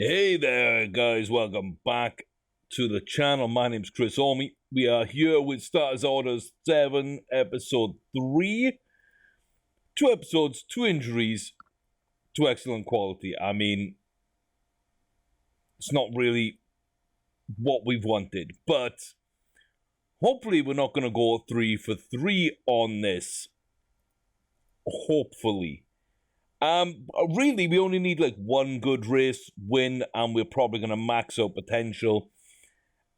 Hey there, guys. Welcome back to the channel. My name's Chris Orme. We are here with Starters Orders 7, Episode 3. 2 episodes, 2 injuries, 2 excellent quality. I mean, it's not really what we've wanted, but hopefully we're not going to go 3 for 3 on this. Hopefully. Really, we only need like one good race win, and we're probably going to max out potential.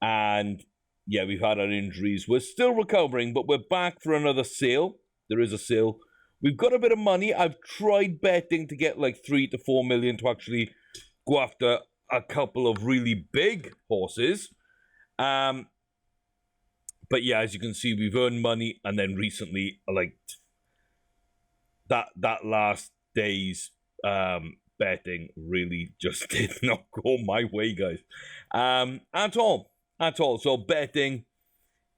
And yeah, we've had our injuries. We're still recovering, but we're back for another sale. There is a sale. We've got a bit of money. I've tried betting to get like 3 to 4 million to actually go after a couple of really big horses. But yeah, as you can see, we've earned money, and then recently, like that last day's betting really just did not go my way, guys. At all. So betting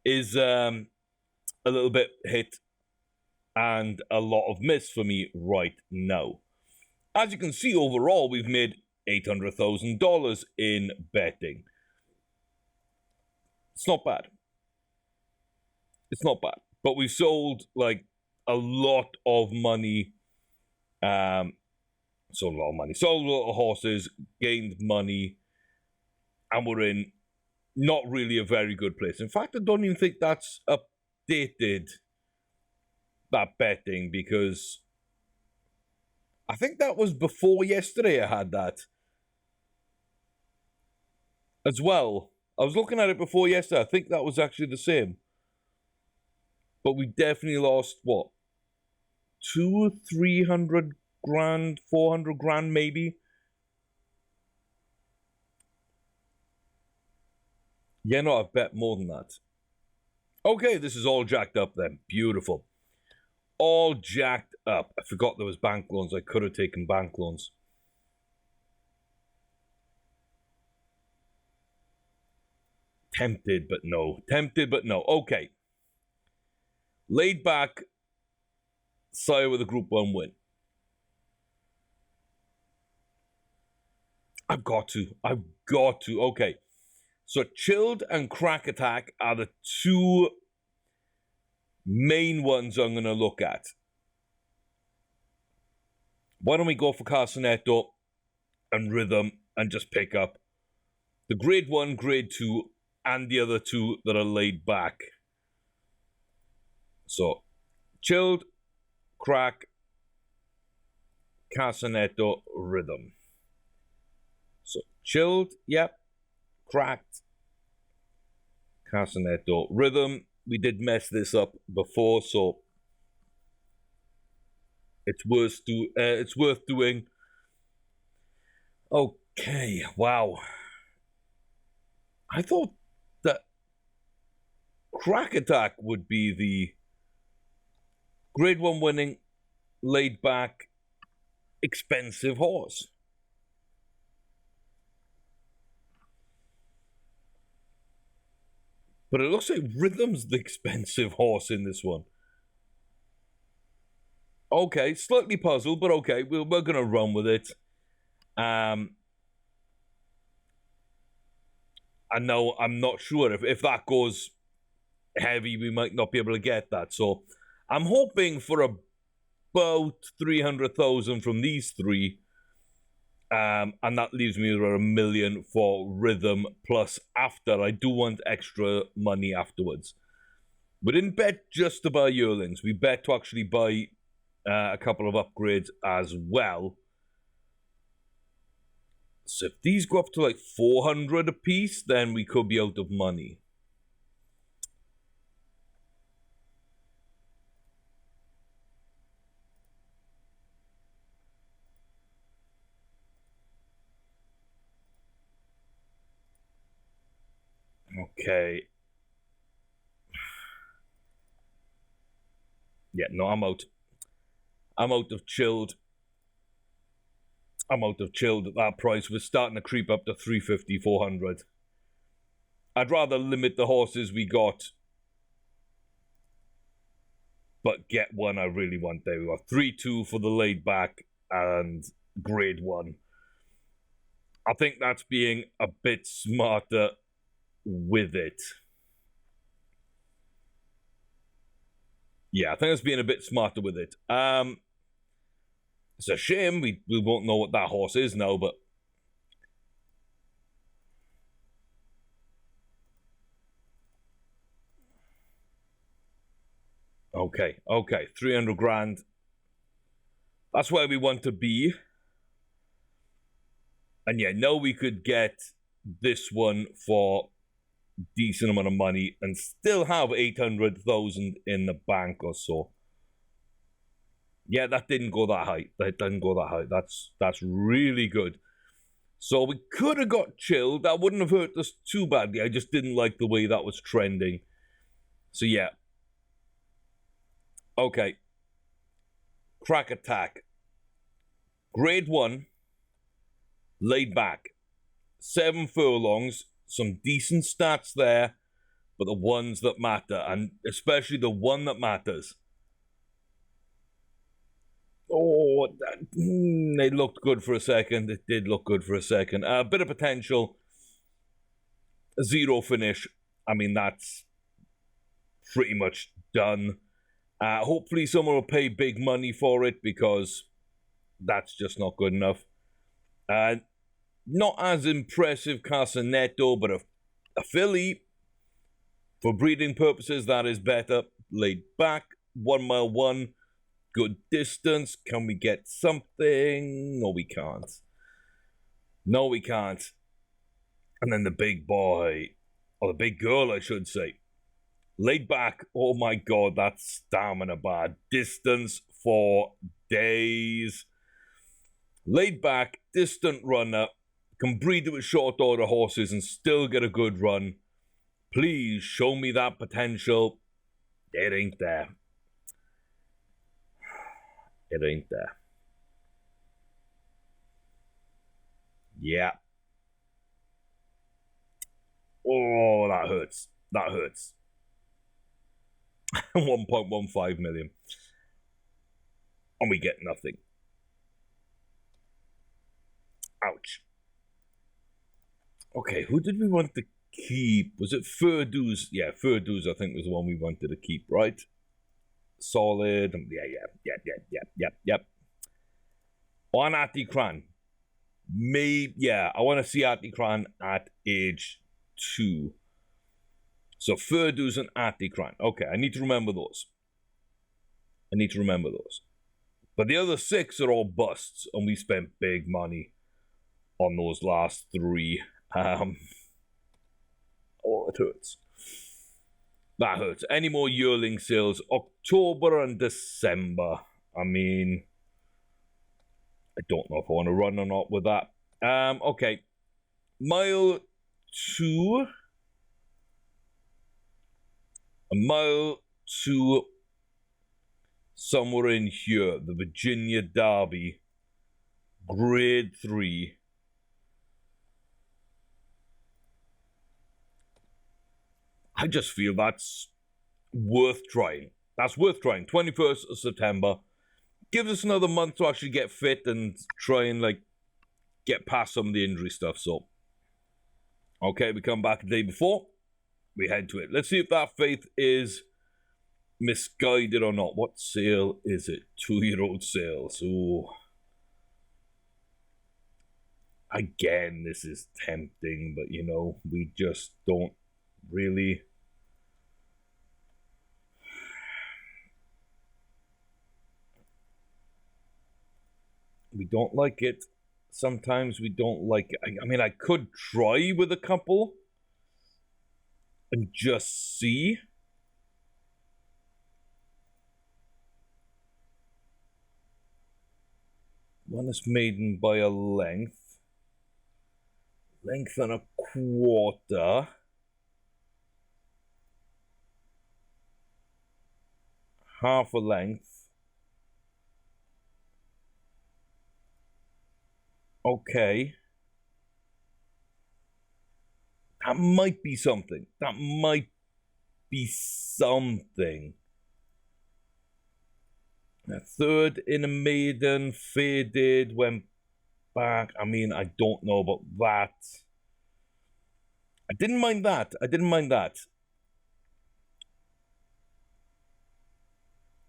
is a little bit hit and a lot of miss for me right now. As you can see, overall, we've made $800,000 in betting. It's not bad. But we've sold like a lot of money. Sold a lot of horses, gained money, and we're in not really a very good place. In fact, I don't even think that's updated, that betting, because I think that was before yesterday I had that as well. I was looking at it before yesterday. I think that was actually the same. But we definitely lost, what, 200 or 300 grand, 400 grand maybe? Yeah, no, I've bet more than that. Okay, this is all jacked up then. Beautiful. All jacked up. I forgot there was bank loans. I could have taken bank loans. Tempted, but no. Okay. Laid back. Sire with a Group 1 win. I've got to. Okay. So Chilled and Crack Attack are the two main ones I'm going to look at. Why don't we go for Casanetto and Rhythm and just pick up the Grade 1, Grade 2, and the other two that are laid back. So, Chilled, Crack, Casanetto, Rhythm. So, Chilled, yep. Cracked, Casanetto, Rhythm. We did mess this up before, so it's worth doing. Okay, wow. I thought that Crack Attack would be the Grade 1 winning, laid back, expensive horse. But it looks like Rhythm's the expensive horse in this one. Okay, slightly puzzled, but okay, we're going to run with it. I know, I'm not sure if that goes heavy, we might not be able to get that. So I'm hoping for about 300,000 from these three. And that leaves me around $1 million for Rhythm. Plus, after, I do want extra money afterwards. We didn't bet just to buy yearlings. We bet to actually buy a couple of upgrades as well. So if these go up to like 400 a piece, then we could be out of money. Okay. Yeah, no, I'm out. I'm out of Chilled. I'm out of Chilled at that price. We're starting to creep up to 350, 400. I'd rather limit the horses we got, but get one I really want. There we go. 3-2 for the laid back and Grade 1. I think that's being a bit smarter with it. Yeah, I think it's being a bit smarter with it. It's a shame we won't know what that horse is now, but okay, 300 grand. That's where we want to be. And yeah, now we could get this one for decent amount of money and still have 800,000 in the bank or so. Yeah, that didn't go that high. That didn't go that high. That's really good. So we could have got chilled. That wouldn't have hurt us too badly. I just didn't like the way that was trending. So yeah. Okay. Crack Attack. Grade 1. Laid back. 7 furlongs. Some decent stats there. But the ones that matter. And especially the one that matters. Oh, it looked good for a second. It did look good for a second. A bit of potential. 0 finish. I mean, that's pretty much done. Hopefully someone will pay big money for it because that's just not good enough. Not as impressive Casanetto, but a filly. For breeding purposes, that is better. Laid back. 1 mile 1. Good distance. Can we get something? No, we can't. No, we can't. And then the big boy. Or the big girl, I should say. Laid back. Oh my god, that's stamina bad. Distance for days. Laid back. Distant runner. Can breed it with short order horses and still get a good run. Please show me that potential. It ain't there. It ain't there. Yeah. Oh, that hurts. That hurts. 1.15 million. And we get nothing. Ouch. Okay, who did we want to keep? Was it Furdu's? Yeah, Furdu's, I think, was the one we wanted to keep, right? Solid. Yep. On Atikran. Maybe, yeah, I want to see Atikran at age 2. So Furdu's and Atikran. Okay, I need to remember those. But the other 6 are all busts, and we spent big money on those last 3. Oh, it hurts. That hurts. Any more yearling sales? October and December. I mean, I don't know if I want to run or not with that. Okay. Mile 2. A mile 2. Somewhere in here. The Virginia Derby. Grade 3. I just feel that's worth trying. 21st of September. Gives us another month to actually get fit and try and, like, get past some of the injury stuff. So, okay, we come back the day before. We head to it. Let's see if that faith is misguided or not. What sale is it? 2-year-old sales. Ooh. Again, this is tempting, but, you know, we just don't really. We don't like it. Sometimes we don't like it. I mean, I could try with a couple and just see. One is maiden by a length. Length and a quarter. Half a length. Okay. That might be something. A third in a maiden, faded, went back. I mean, I don't know about that. I didn't mind that.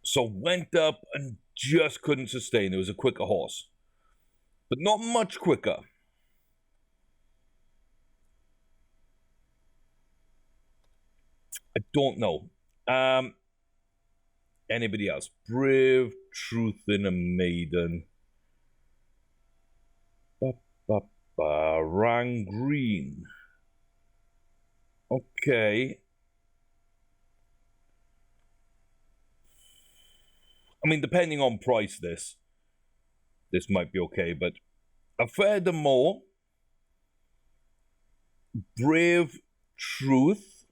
So went up and just couldn't sustain. It was a quicker horse, but not much quicker. I don't know. Anybody else? Brave, Truth in a Maiden. Rang Green. Okay. I mean, depending on price, this might be okay, but a fair de more. Brave Truth.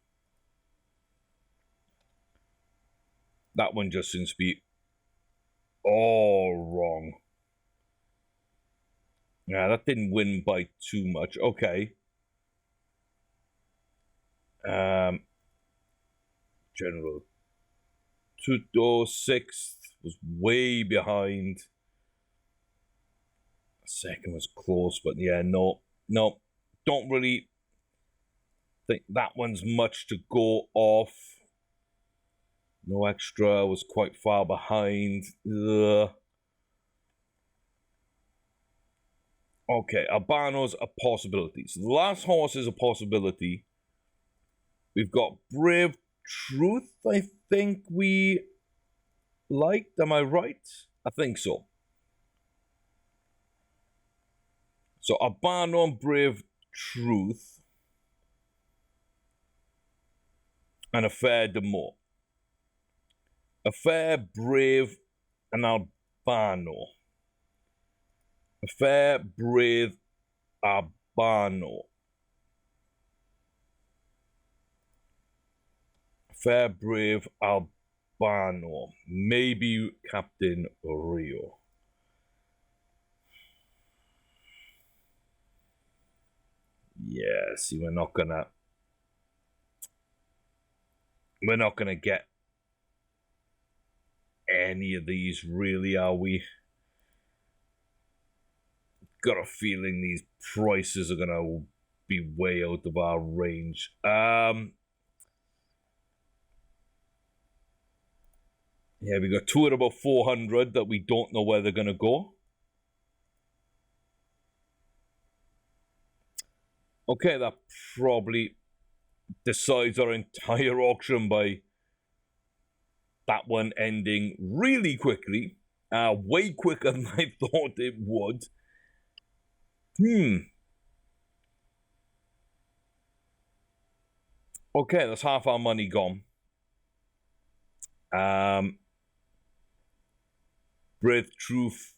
That one just seems to be all wrong. Yeah, that didn't win by too much. Okay. General Tuto 6th was way behind. Second was close, but yeah, no. Don't really think that one's much to go off. No Extra was quite far behind. Ugh. Okay, Albano's a possibility. So the last horse is a possibility. We've got Brave Truth, I think we liked. Am I right? I think so. So Albano and Brave Truth. And a fair de more. A fair, Brave, and Albano. A fair, Brave, Albano. A fair, Brave, Albano. Maybe Captain Rio. Yeah, see, we're not gonna get any of these, really, are we? Got a feeling these prices are gonna be way out of our range. Yeah, we got two at about 400 that we don't know where they're gonna go. Okay, that probably decides our entire auction by that one ending really quickly. Way quicker than I thought it would. Okay, that's half our money gone. Brave Truth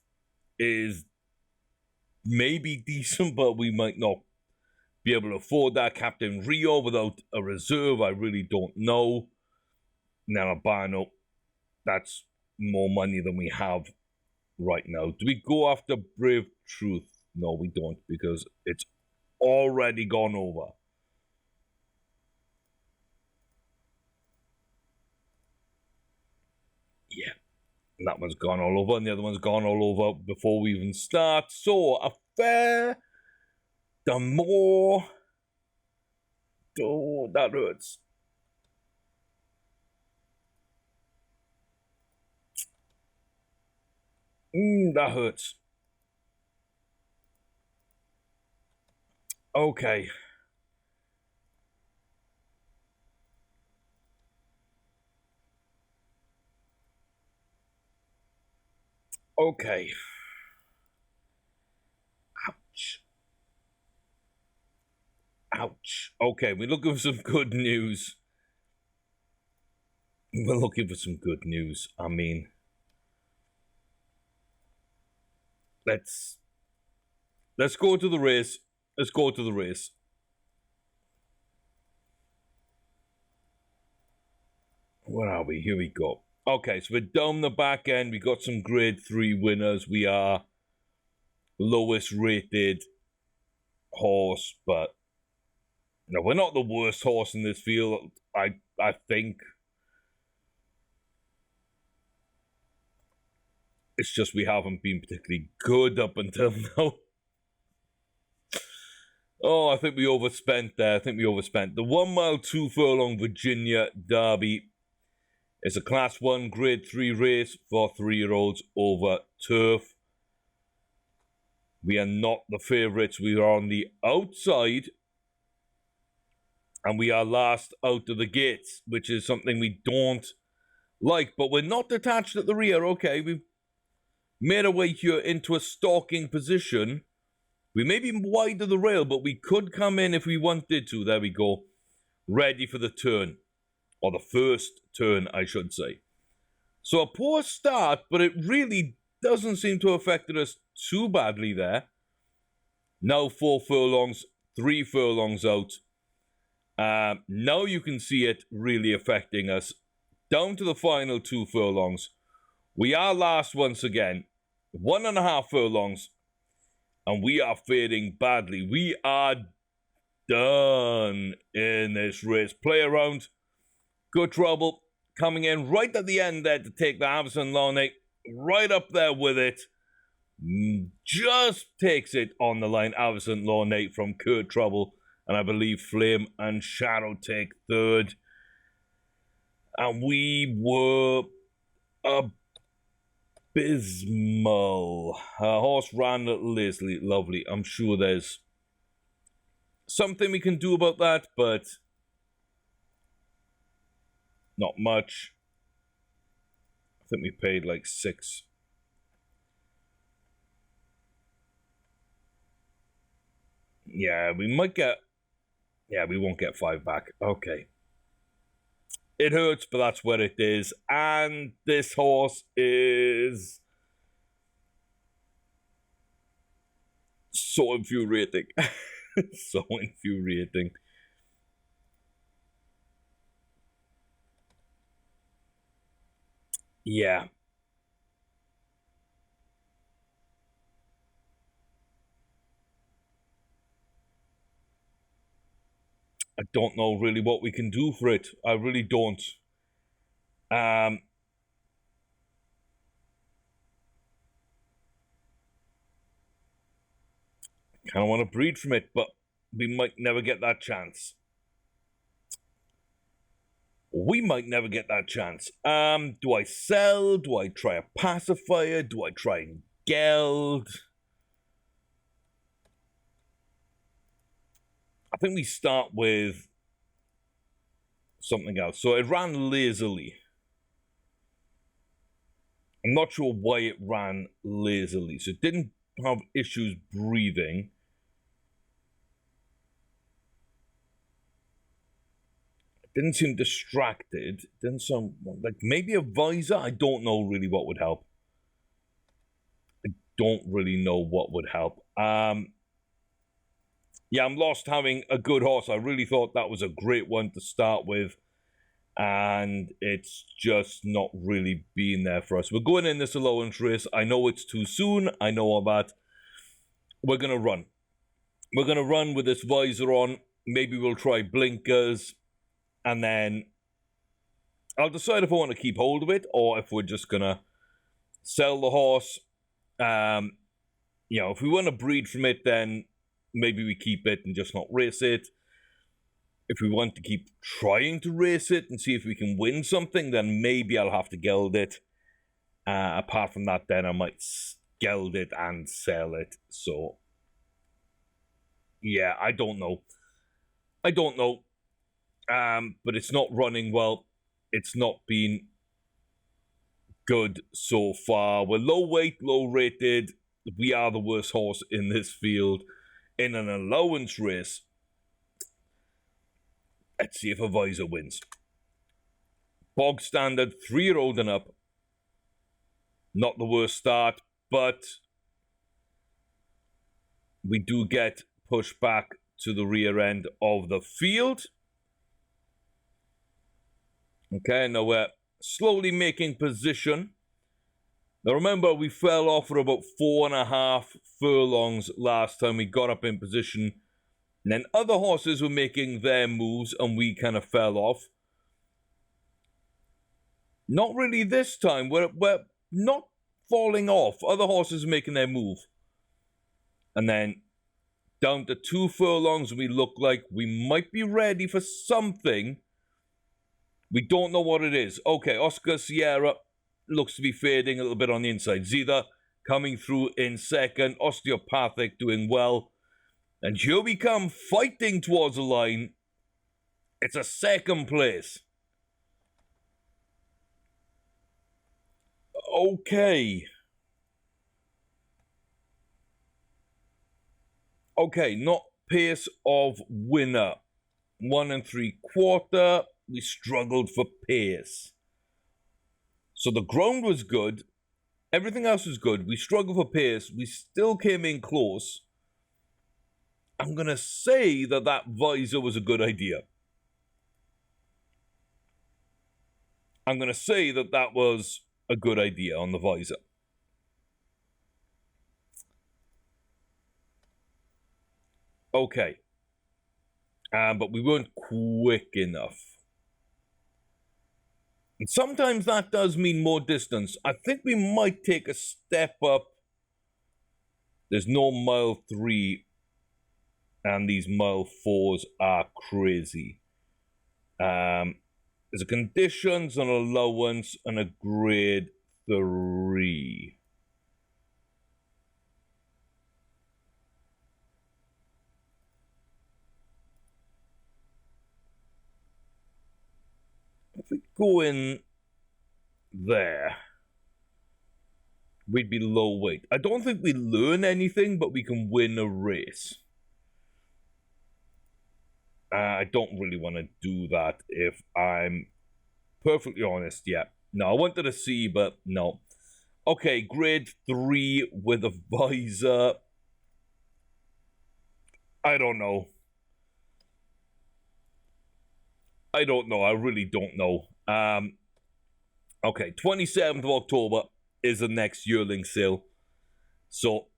is maybe decent, but we might not be able to afford that. Captain Rio without a reserve, I really don't know. Now Albano, that's more money than we have right now. Do we go after Brave Truth? No, we don't, because it's already gone over. Yeah, and that one's gone all over, and the other one's gone all over before we even start. So, a fair, the more... Oh, that hurts. That hurts. Okay. Okay. Ouch. Ouch. Okay, we're looking for some good news. We're looking for some good news. I mean, let's go to the race. Let's go to the race. Where are we? Here we go. Okay, so we're down the back end. We got some grade 3 winners. We are lowest rated horse, but no, we're not the worst horse in this field. I think it's just we haven't been particularly good up until now. Oh, I think we overspent there. The 1 mile, 2 furlong Virginia Derby is a Class 1 Grade 3 race for 3-year-olds over turf. We are not the favourites. We are on the outside. And we are last out of the gates, which is something we don't like. But we're not detached at the rear. Okay, we've made our way here into a stalking position. We may be wide of the rail, but we could come in if we wanted to. There we go. Ready for the turn. Or the first turn, I should say. So a poor start, but it really doesn't seem to have affected us too badly there. Now 4 furlongs, 3 furlongs out. Now you can see it really affecting us. Down to the final 2 furlongs. We are last once again. 1.5 furlongs. And we are fading badly. We are done in this race. Play around. Good trouble. Coming in right at the end there to take the Avison Lawney. Right up there with it. Just takes it on the line. Avison Lawney from Kurt Trouble. And I believe Flame and Shadow take third. And we were abysmal. Her horse ran lazily. Lovely. I'm sure there's something we can do about that, but not much. I think we paid like 6. Yeah, we might get... Yeah, we won't get 5 back. Okay. It hurts, but that's what it is. And this horse is so infuriating. So infuriating. Yeah. I don't know really what we can do for it. I really don't. Kind of want to breed from it, but we might never get that chance. We might never get that chance. Do I sell? Do I try a pacifier? Do I try and geld? I think we start with something else. So it ran lazily. I'm not sure why it ran lazily. So it didn't have issues breathing. It didn't seem distracted. It didn't sound like maybe a visor. I don't know really what would help. I don't really know what would help. Yeah, I'm lost having a good horse. I really thought that was a great one to start with. And it's just not really been there for us. We're going in this allowance race. I know it's too soon. I know all that. We're going to run. We're going to run with this visor on. Maybe we'll try blinkers. And then I'll decide if I want to keep hold of it or if we're just going to sell the horse. You know, if we want to breed from it, then maybe we keep it and just not race it. If we want to keep trying to race it and see if we can win something, then maybe I'll have to geld it. Apart from that, then I might geld it and sell it. So, yeah, I don't know. But it's not running well. It's not been good so far. We're low weight, low rated. We are the worst horse in this field. In an allowance race. Let's see if a visor wins. Bog standard, 3-year-old and up. Not the worst start, but we do get pushed back to the rear end of the field. Okay, now we're slowly making position. Now remember, we fell off for about 4.5 furlongs last time we got up in position. And then other horses were making their moves and we kind of fell off. Not really this time. We're not falling off. Other horses are making their move. And then Down to 2 furlongs, we look like we might be ready for something. We don't know what it is. Okay, Oscar Sierra looks to be fading a little bit on the inside. Zeta coming through in second. Osteopathic doing well. And here we come, fighting towards the line. It's a second place. Okay. Okay, not pace of winner. 1 3/4. We struggled for pace. So the ground was good. Everything else was good. We struggled for pace. We still came in close. I'm going to say that that visor was a good idea. I'm going to say that that was a good idea on the visor. Okay. But we weren't quick enough. And sometimes that does mean more distance. I think we might take a step up. There's no mile 3. And these mile 4s are crazy. There's a conditions, an allowance, and a grade 3. If we go in there, we'd be low weight. I don't think we learn anything, but we can win a race. I don't really want to do that if I'm perfectly honest. Yeah. No, I wanted to see, but no. Okay, grade 3 with a visor. I don't know. I really don't know. Okay, 27th of October is the next yearling sale. So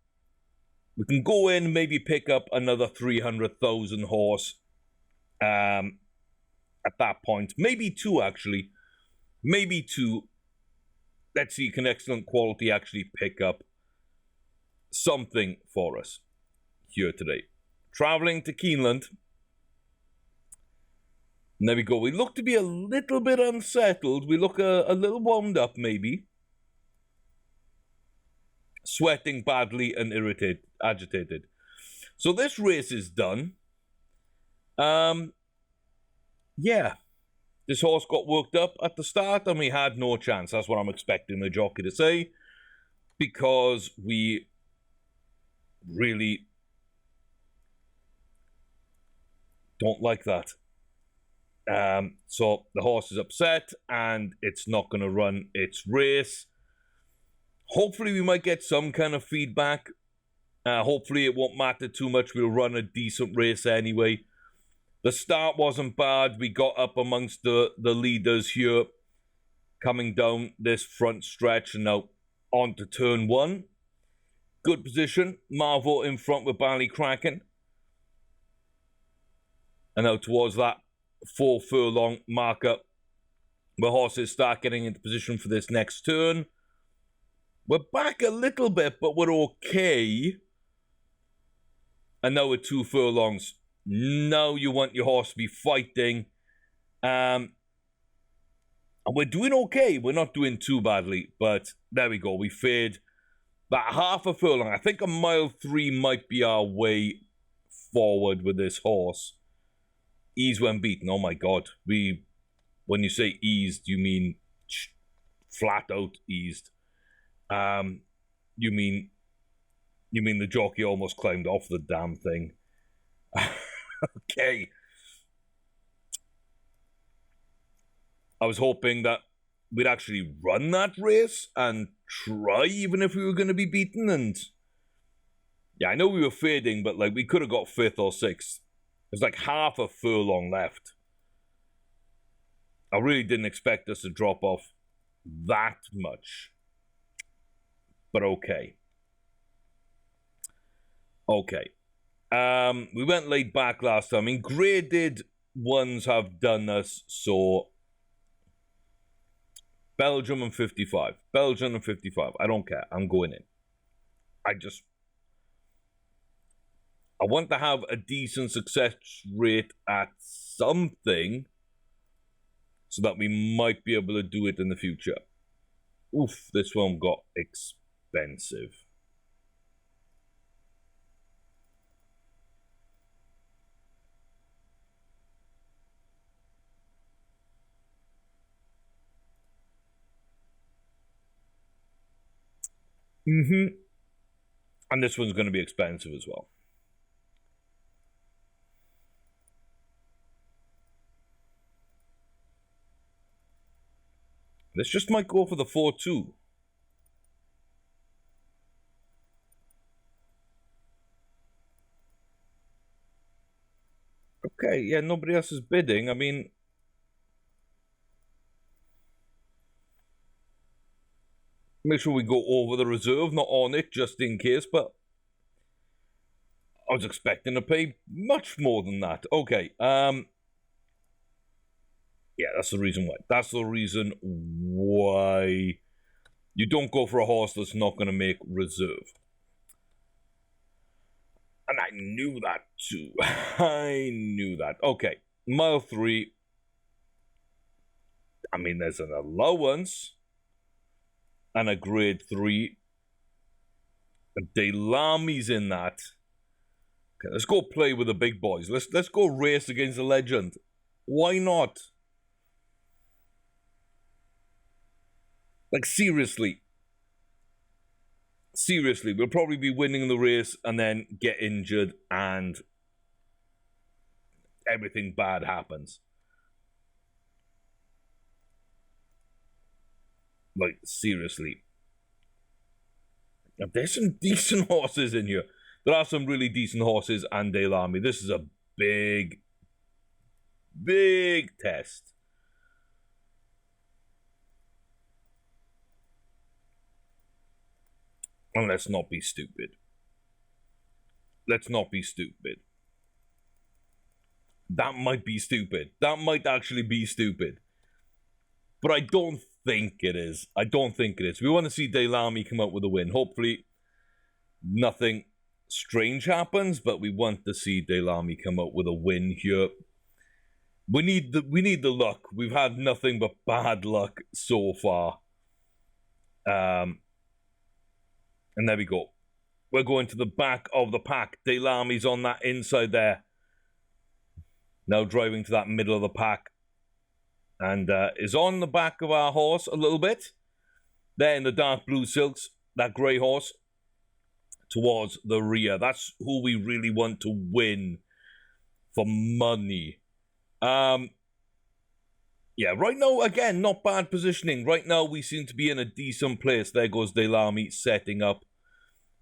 we can go in, maybe pick up another 300,000 horse. At that point, maybe 2 actually. Maybe 2. Let's see, can excellent quality actually pick up something for us here today. Traveling to Keeneland. And there we go. We look to be a little bit unsettled. We look a little wound up, maybe. Sweating badly and agitated. So this race is done. Yeah. This horse got worked up at the start and we had no chance. That's what I'm expecting the jockey to say. Because we really don't like that. So the horse is upset and it's not going to run its race. Hopefully we might get some kind of feedback. Hopefully it won't matter too much. We'll run a decent race anyway. The start wasn't bad. We got up amongst the leaders here. Coming down this front stretch and now on to turn 1. Good position. Marvo in front with Ballycracken. And now towards that 4 furlong marker, the horses start getting into position for this next turn. We're back a little bit, but we're okay. And now we're 2 furlongs. Now you want your horse to be fighting. And we're doing okay. We're not doing too badly, but there we go. We fade about half a furlong. I think a mile 3 might be our way forward with this horse. Ease when beaten. Oh my God. When you say eased, you mean flat out eased. You mean the jockey almost climbed off the damn thing. Okay. I was hoping that we'd actually run that race and try even if we were going to be beaten. And yeah, I know we were fading, but like we could have got 5th or 6th. There's like half a furlong left. I really didn't expect us to drop off that much. But okay. Okay. We went laid back last time. I mean, graded ones have done us, so Belgium and 55. Belgium and 55. I don't care. I'm going in. I want to have a decent success rate at something so that we might be able to do it in the future. Oof, this one got expensive. And this one's going to be expensive as well. This just might go for the 4-2. Okay, yeah, nobody else is bidding. I mean, make sure we go over the reserve, not on it, just in case, but I was expecting to pay much more than that. Okay, yeah, that's the reason why. That's the reason why you don't go for a horse that's not going to make reserve. And I knew that too. I knew that. Okay, mile 3. I mean, there's an allowance and a grade 3. Delami's in that. Okay, let's go play with the big boys. Let's go race against the legend. Why not? Like, seriously. Seriously, we'll probably be winning the race and then get injured and everything bad happens. Like, seriously. Now, there's some decent horses in here. There are some really decent horses and Delami. This is a big, big test. And let's not be stupid. Let's not be stupid. That might be stupid. That might actually be stupid. But I don't think it is. I don't think it is. We want to see Delami come out with a win. Hopefully, nothing strange happens, but we want to see Delami come out with a win here. We need the luck. We've had nothing but bad luck so far. And there we go. We're going to the back of the pack. Delami's on that inside there. Now driving to that middle of the pack. And is on the back of our horse a little bit. There in the dark blue silks. That grey horse. Towards the rear. That's who we really want to win. For money. Yeah, right now, again, not bad positioning. Right now, we seem to be in a decent place. There goes Delami setting up.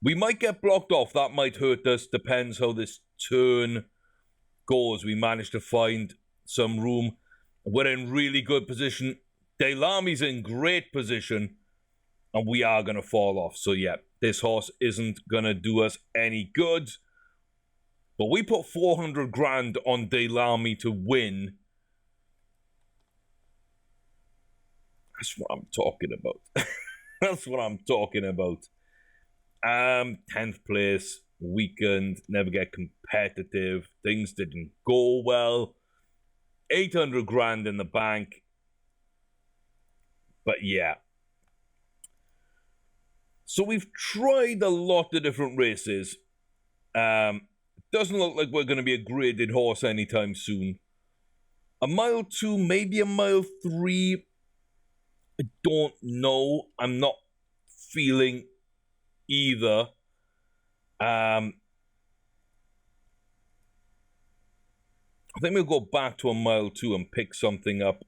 We might get blocked off. That might hurt us. Depends how this turn goes. We managed to find some room. We're in really good position. Delami's in great position. And we are going to fall off. So, yeah, this horse isn't going to do us any good. But we put 400 grand on Delami to win. That's what I'm talking about. That's what I'm talking about. 10th place, weakened, never get competitive. Things didn't go well. 800 grand in the bank. But yeah. So we've tried a lot of different races. Doesn't look like we're going to be a graded horse anytime soon. A mile 2, maybe a mile 3. I don't know. I'm not feeling either. I think we'll go back to a mile 2 and pick something up.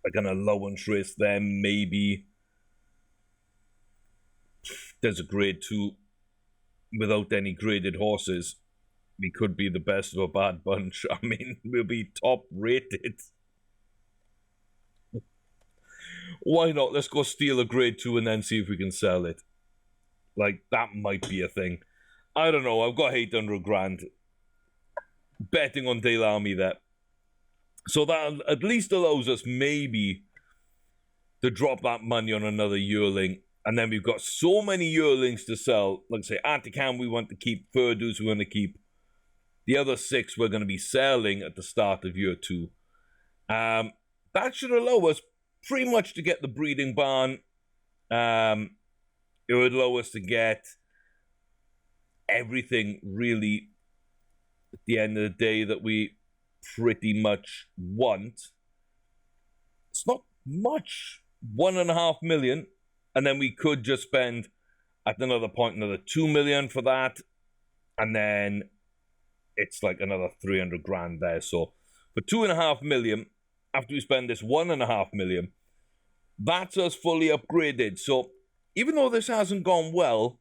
Like an allowance race there, maybe. There's a grade 2 without any graded horses. We could be the best of a bad bunch. I mean, we'll be top rated. Why not? Let's go steal a grade 2 and then see if we can sell it. Like, that might be a thing. I don't know. I've got 800 grand. Betting on Delami there. So that at least allows us maybe to drop that money on another yearling And then we've got so many yearlings to sell. Like I say, Anticam we want to keep, Furdu's we want to keep. The other 6 we're going to be selling at the start of year 2. That should allow us pretty much to get the breeding barn. It would allow us to get everything really at the end of the day that we pretty much want. It's not much, 1.5 million, and then we could just spend at another point another 2 million for that, and then it's like another 300 grand there. So for 2.5 million, after we spend this 1.5 million, that's us fully upgraded. So even though this hasn't gone well,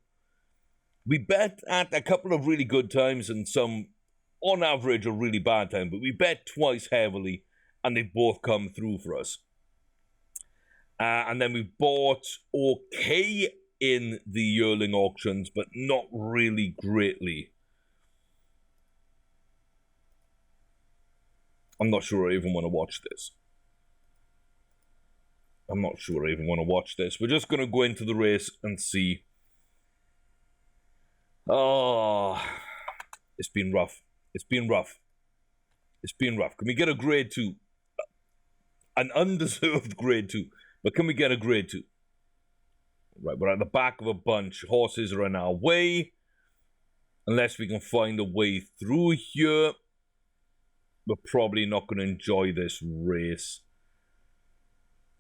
we bet at a couple of really good times and some, on average, a really bad time, but we bet twice heavily, and they both come through for us. And then we bought okay in the yearling auctions, but not really greatly. I'm not sure I even want to watch this. We're just going to go into the race and see. Oh, it's been rough. Can we get a grade 2? An undeserved grade 2. But can we get a grade 2? Right, we're at the back of a bunch. Horses are in our way. Unless we can find a way through here, we're probably not going to enjoy this race.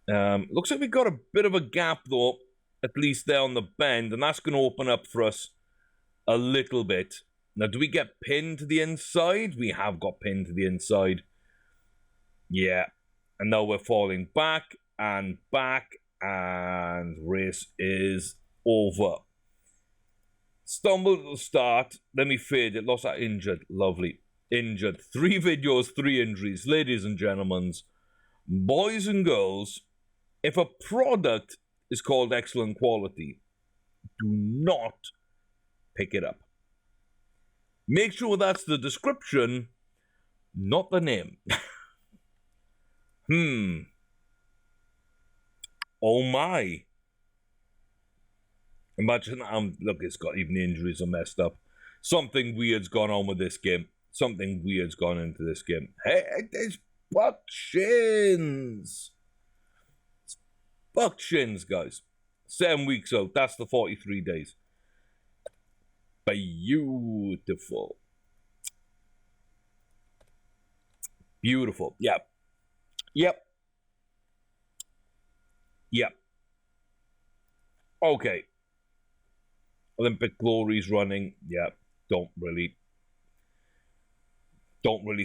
Looks like we got a bit of a gap, though, at least there on the bend, and that's going to open up for us a little bit. Now, do we get pinned to the inside? We have got pinned to the inside. Yeah. And now we're falling back, and race is over. Stumbled at the start, then we faded, lost that injured, lovely. Injured, 3 videos, 3 injuries. Ladies and gentlemen, boys and girls, if a product is called excellent quality, do not pick it up. Make sure that's the description, not the name. Oh my. Imagine, look, it's got, even the injuries are messed up. Something weird's gone on with this game. Something weird's gone into this game. Hey, it's buck shins. It's buck shins, guys. 7 weeks out. That's the 43 days. Beautiful. Beautiful. Yep. Okay. Olympic Glory's running. Yeah. Don't really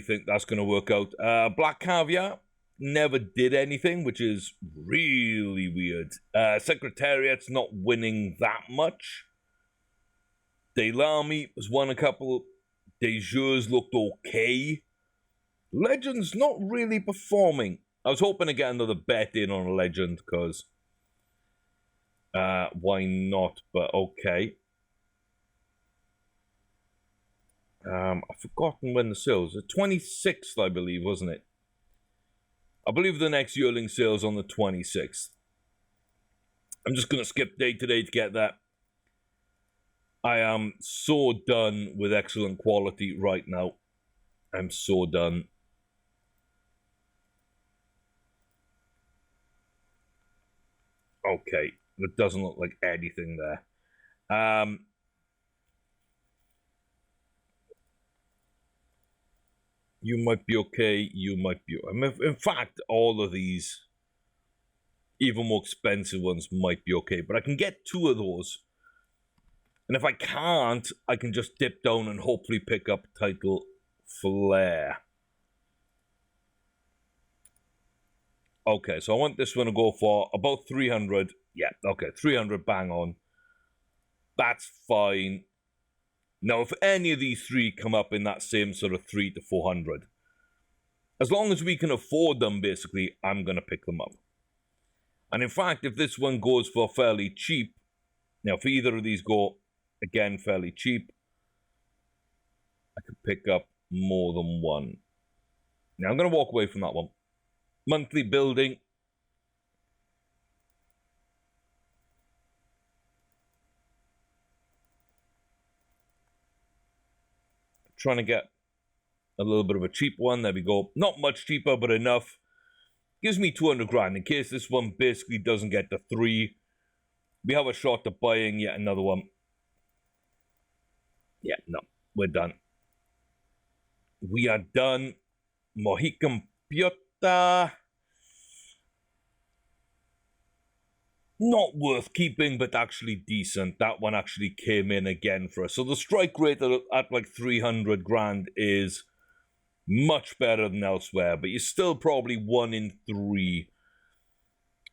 think that's going to work out. Black Caviar never did anything, which is really weird. Secretariat's not winning that much. Delamy has won a couple. Dejeurs looked okay. Legend's not really performing. I was hoping to get another bet in on a Legend, because why not? But okay. I've forgotten when the sales. The 26th, I believe, wasn't it? I believe the next yearling sale's on the 26th. I'm just going to skip day to day to get that. I am so done with excellent quality right now. I'm so done. Okay, that doesn't look like anything there. You might be okay, you might be... I mean, in fact, all of these, even more expensive ones, might be okay. But I can get 2 of those. And if I can't, I can just dip down and hopefully pick up Title Flair. Okay, so I want this one to go for about 300. Yeah, okay, 300 bang on. That's fine. Now, if any of these 3 come up in that same sort of 3 to 400, as long as we can afford them, basically, I'm going to pick them up. And in fact, if this one goes for fairly cheap, now, if either of these go, again, fairly cheap, I could pick up more than one. Now, I'm going to walk away from that one. Monthly building. trying to get a little bit of a cheap one. There we go. Not much cheaper, but enough. Gives me 200 grand in case this one basically doesn't get the 3. We have a shot at buying yet another one. Yeah, no, we're done. We are done. Mohican Piota. Not worth keeping, but actually decent. That one actually came in again for us. So the strike rate at like 300 grand is much better than elsewhere, but you're still probably 1 in 3.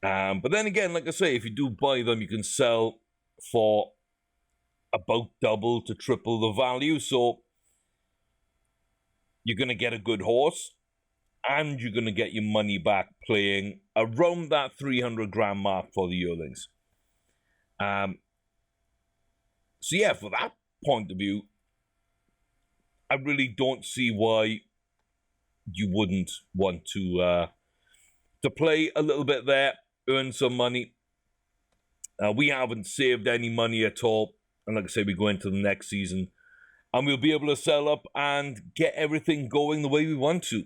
But then again, like I say, if you do buy them, you can sell for about double to triple the value. So you're going to get a good horse, and you're going to get your money back playing around that 300 grand mark for the yearlings. So yeah, for that point of view, I really don't see why you wouldn't want to play a little bit there, earn some money. We haven't saved any money at all, and like I say, we go into the next season, and we'll be able to sell up and get everything going the way we want to.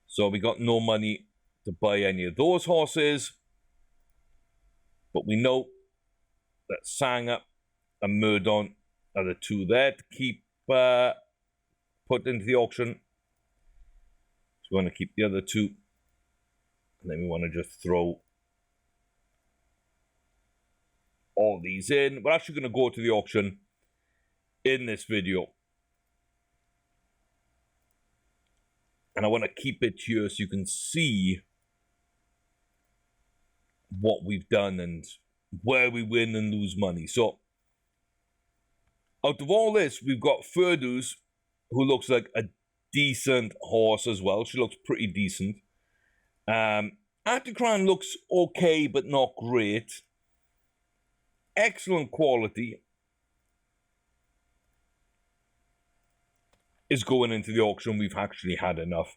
So we got no money to buy any of those horses, but we know that Sanger and Murdon are the 2 there to keep put into the auction. So we want to keep the other 2, and then we want to just throw all these in. We're actually going to go to the auction in this video, and I want to keep it here so you can see what we've done and where we win and lose money. So out of all this, we've got Ferdus, who looks like a decent horse as well. She looks pretty decent. Atticran looks okay, but not great. Excellent quality. Is going into the auction. We've actually had enough.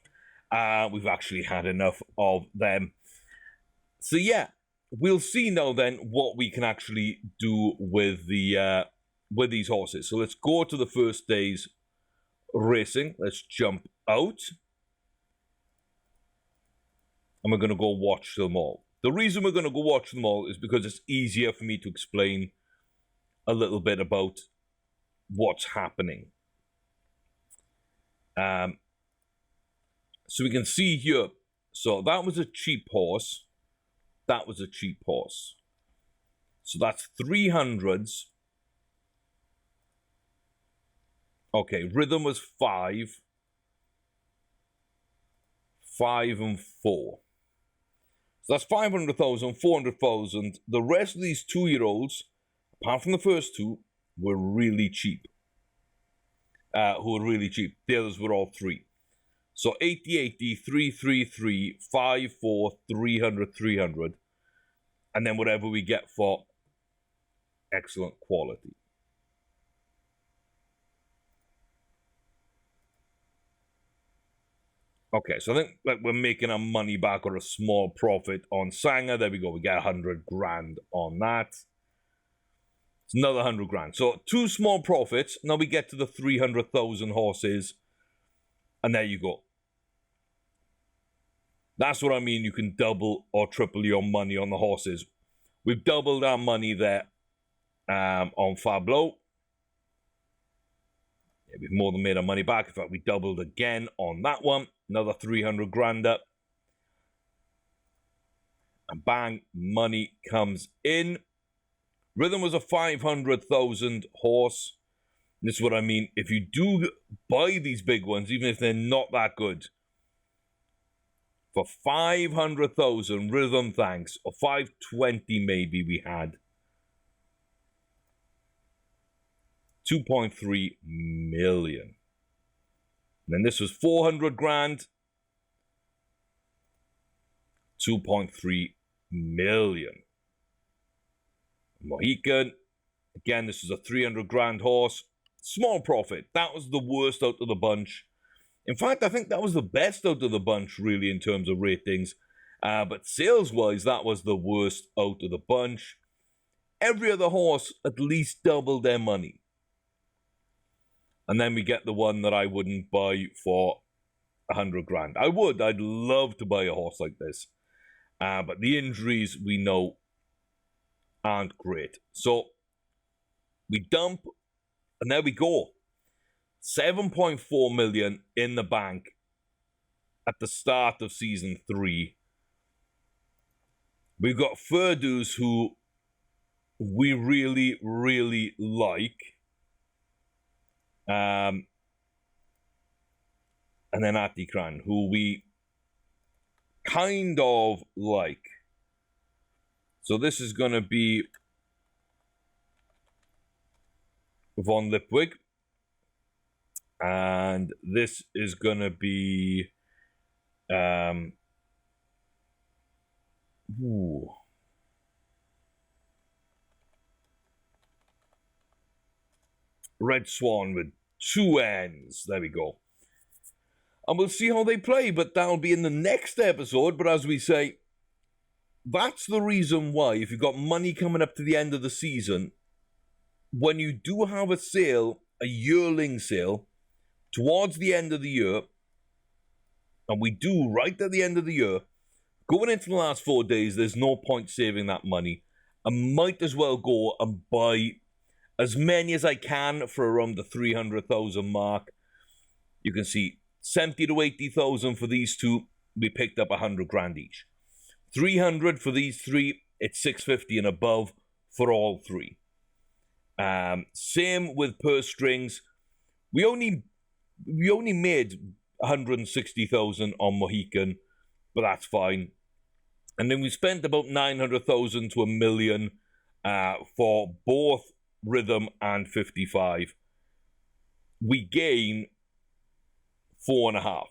We've actually had enough of them. So yeah, we'll see now then what we can actually do with the with these horses. So let's go to the first day's racing. Let's jump out, and we're going to go watch them all. The reason we're going to go watch them all is because it's easier for me to explain a little bit about what's happening. So we can see here, so that was a cheap horse. That was a cheap horse. So that's 300s. Okay, Rhythm was 5. 5 and 4. So that's 500,000, 400,000. The rest of these 2-year-olds, apart from the first 2, were really cheap. Who were really cheap. The others were all 3. So 80, 80, 3, 3, 3, 5, 4, 300, 300. And then whatever we get for excellent quality. Okay, so I think like we're making our money back or a small profit on Sanger. There we go. We get 100 grand on that. It's another 100 grand. So 2 small profits. Now we get to the 300,000 horses. And there you go. That's what I mean. You can double or triple your money on the horses. We've doubled our money there on Fablo. Yeah, we've more than made our money back. In fact, we doubled again on that one. Another 300 grand up. And bang, money comes in. Rhythm was a 500,000 horse. This is what I mean. If you do buy these big ones, even if they're not that good, for 500,000, Rhythm, thanks, or 520 maybe we had. 2.3 million. And then this was 400 grand. 2.3 million. Mohican. Again, this was a 300 grand horse. Small profit. That was the worst out of the bunch. In fact, I think that was the best out of the bunch, really, in terms of ratings. But sales-wise, that was the worst out of the bunch. Every other horse at least doubled their money. And then we get the one that I wouldn't buy for 100 grand. I'd love to buy a horse like this. But the injuries we know aren't great. So we dump, and there we go. 7.4 million in the bank at the start of season 3. We've got Furdu's, who we really, really like. And then Atikran, who we kind of like. So this is going to be Von Lipwig. And this is going to be Red Swan with 2 N's. There we go. And we'll see how they play, but that'll be in the next episode. But as we say, that's the reason why, if you've got money coming up to the end of the season, when you do have a sale, a yearling sale, towards the end of the year, and we do right at the end of the year, going into the last 4 days, there's no point saving that money. I might as well go and buy as many as I can for around the 300,000 mark. You can see 70 to 80,000 for these two. We picked up 100 grand each. 300 for these 3. It's 650 and above for all 3. Same with purse strings. We only made 160,000 on Mohican, but that's fine. And then we spent about 900,000 to $1 million for both Rhythm and 55. We gain 4.5.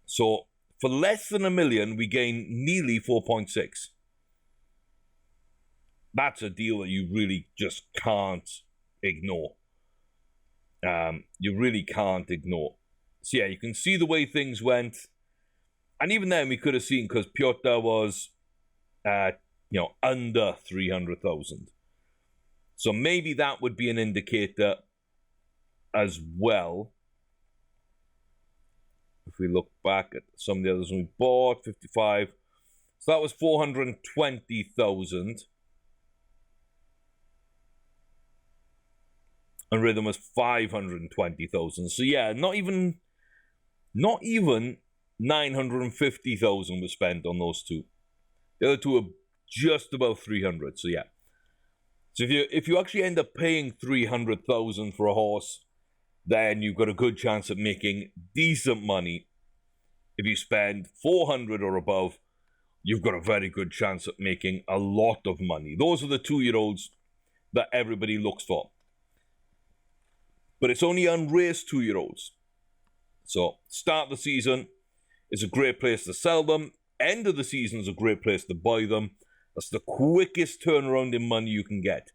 So for less than $1 million, we gain nearly 4.6. That's a deal that you really just can't ignore. You really can't ignore. So yeah, you can see the way things went. And even then we could have seen, because Piotr was, under 300,000. So maybe that would be an indicator as well. If we look back at some of the others we bought, 55. So that was 420,000. And Rhythm was 520,000. So yeah, not even 950,000 was spent on those two. The other two are just above 300. So yeah. So if you actually end up paying 300,000 for a horse, then you've got a good chance of making decent money. If you spend 400 or above, you've got a very good chance of making a lot of money. Those are the 2-year-olds that everybody looks for. But it's only unraced 2-year-olds. So start of the season is a great place to sell them. End of the season is a great place to buy them. That's the quickest turnaround in money you can get.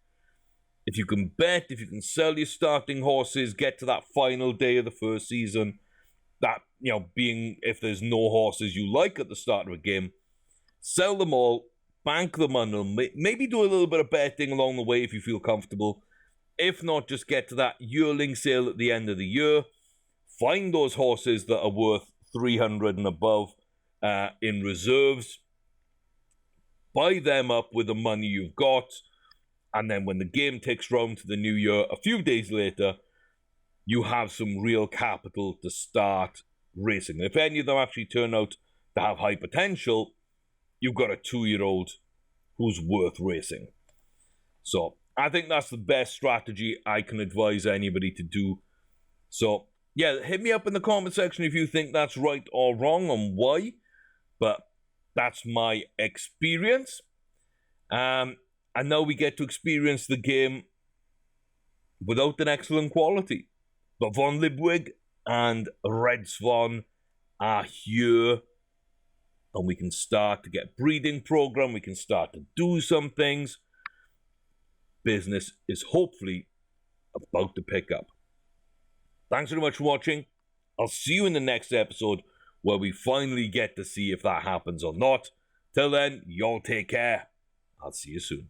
If you can bet, if you can sell your starting horses, get to that final day of the first season, that, being if there's no horses you like at the start of a game, sell them all, bank the money, maybe do a little bit of betting along the way if you feel comfortable. If not, just get to that yearling sale at the end of the year. Find those horses that are worth 300 and above in reserves. Buy them up with the money you've got. And then when the game ticks round to the new year, a few days later, you have some real capital to start racing. And if any of them actually turn out to have high potential, you've got a 2-year-old who's worth racing. So I think that's the best strategy I can advise anybody to do. So yeah, hit me up in the comment section if you think that's right or wrong and why. But that's my experience. And now we get to experience the game without an excellent quality. But Von Lipwig and Red Swan are here. And we can start to get breeding program. We can start to do some things. Business is hopefully about to pick up. Thanks very much for watching. I'll see you in the next episode where we finally get to see if that happens or not. Till then, y'all take care. I'll see you soon.